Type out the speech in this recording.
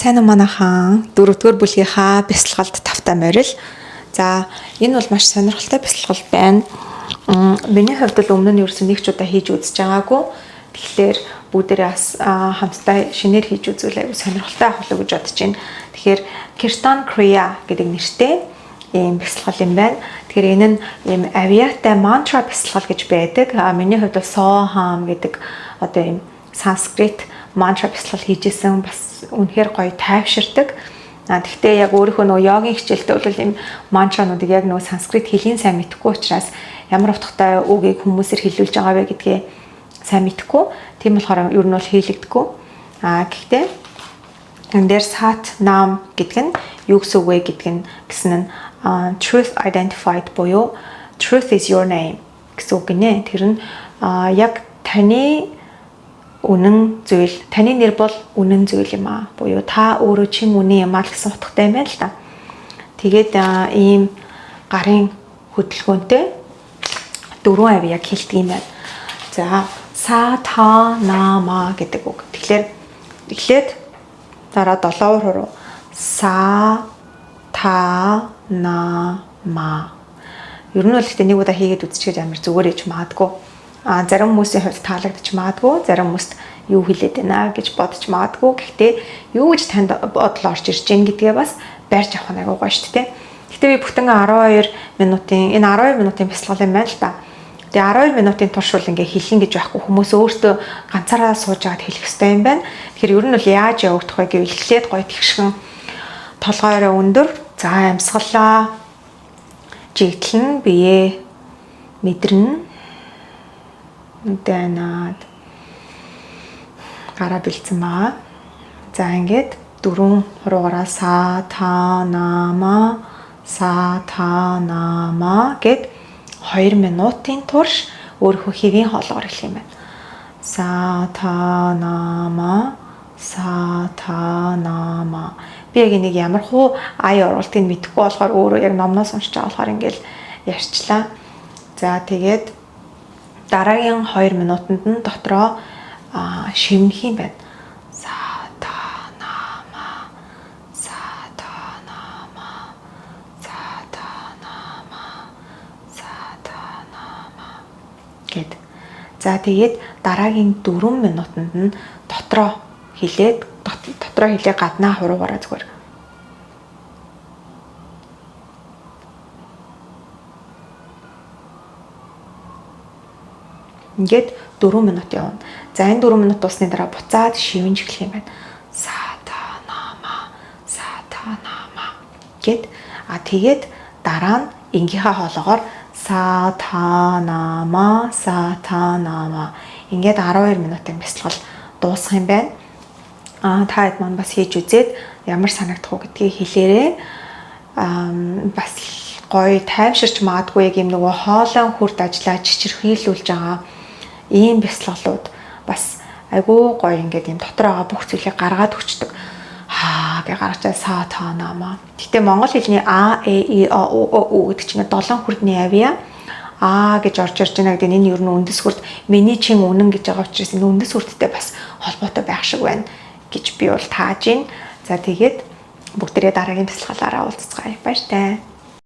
сайн уу манайхан 4-р бүлгийнхаа бясалгалд тавтай морил. За энэ бол маш сонирхолтой бясалгал байна. Миний хувьд л өмнө нь ерөөсөн нэг ч удаа хийж үзэж байгаагүй. Тэгэхээр бүгдээрээ бас хамтдаа шинээр хийж үзвэл аюу сонирхолтой авах уу гэж бодож байна. Тэгэхээр Kirtan Kriya гэдэг нэртэй ийм бясалгал юм байна. Тэгэхээр энэ нь ийм авиатай мантра бясалгал гэж байдаг. Миний хувьд бол Soham гэдэг одоо ийм санскрит мантра бясалгал хийжсэн бас үнэхээр гоё тайвширдаг. Гэхдээ яг өөрийнхөө нөгөө йогийн хичээлтэй бол ийм мантрануудыг яг нөгөө санскрит хэлийг сайн мэдэхгүй учраас ямар утгатай үгийг хүмүүсээр хэлүүлж байгаа вэ гэдгээ сайн мэдэхгүй. Тийм болохоор ер нь бол хийлэгдэхгүй. Гэхдээ энэ дээр сат нам гэдэг нь юу гэсэн үг вэ гэдэг нь гэсэн нь truth identified буюу truth is your name гэсэн үг гинэ. Тэр нь яг таны үнэн зүйл, таны нэр бол үнэн зүйл юм аа. Буюу та өөрөө чин үнэн юм аа гэсэн утгатай юм байна л та. Тэгээд ийм гарын хөдөлгөөнтэй 4 авиаг хэлдэг юм байна. За са та нама гэдэг үг. Тэгэхээр эхлээд дараа 7 хуруу са та нама. Ер нь бол ихтэй нэг удаа хийгээд үзчихэж амар зүгээр ээж маадгүй. Зарим хүмүүсийн хувьд таалагдчих маадгүй, зарим хүмүүст юу хэлээд байна гэж бодож маадгүй. Гэхдээ юу гэж танд бодол орж ирж гин гэдгээ бас байрч авах нь агай гоё шүү дээ. Гэхдээ би бүтэн 12 минутын энэ 12 минутын бясалгал юм байна л та. Тэгээ 12 минутын турш бол ингээ хэлэн гэж байхгүй, хүмүүс өөртөө ганцаараа сууж аваад хэлэх хэрэгтэй юм байна. Тэгэхээр ер нь бол яаж явагдах вэ гэвэл эхлээд гоё тэгшгэн толгойроо өндөр, за амьсгалаа, жигтлэн бие мэдрэн дэнаад гараа бэлдсэн байгаа. За ингээд 4 хуруугаараа са та нама гэд 2 минутын турш өөрийнхөө хэвийн хоолоор хэлэх юм байна. Са та нама. Би яг нэг ямар хуу ай оруултыг мэдэхгүй болохоор өөрөө яг номноос уншиж байгаа болохоор ингээл ярьчлаа. За тэгээд дараагийн 2 минутанд нь дотроо шивнэх юм байна. Са та нама гэд. За тэгээд дараагийн 4 минутанд нь дотроо хэлээ гаднаа хуруугаараа зүгээр. Ингээд 4 минут явна. За энэ 4 минут дуусны дараа буцаад шивнж эхлэх юм байна. Са та нама гэд. Тэгээд дараа нь энгийнхаа хоолоогоор са та нама. Ингээд 12 минутын бясалгал дуусах юм байна. Та хэд маань бас хийж үзээд ямар санагдах уу гэдгийг хэлээрэй. Бас гоё тайвширч маадгүй яг юм нөгөө хоолой хүрд ажиллаж чичирхийлүүлж байгаа ийм бясалгалууд бас айгүй гоё ингээд юм дотор байгаа бүх зүйлийг гаргаад өчтдөг. Гэ гарчаа са та нама. Гэтэ монгол хэлний а э и о у гэдэг чинь 7 хүрдний авиа гэж орж ирж байна гэдэг энэ ер нь үндэс хүрд миний чин үнэн гэж байгаа учраас энэ үндэс хүрдтэй бас холбоотой байх шиг байна гэж би бол тааж байна. За тэгээд бүгдээрээ дараагийн бясалгалаараа уулзцгаая. Баяртай.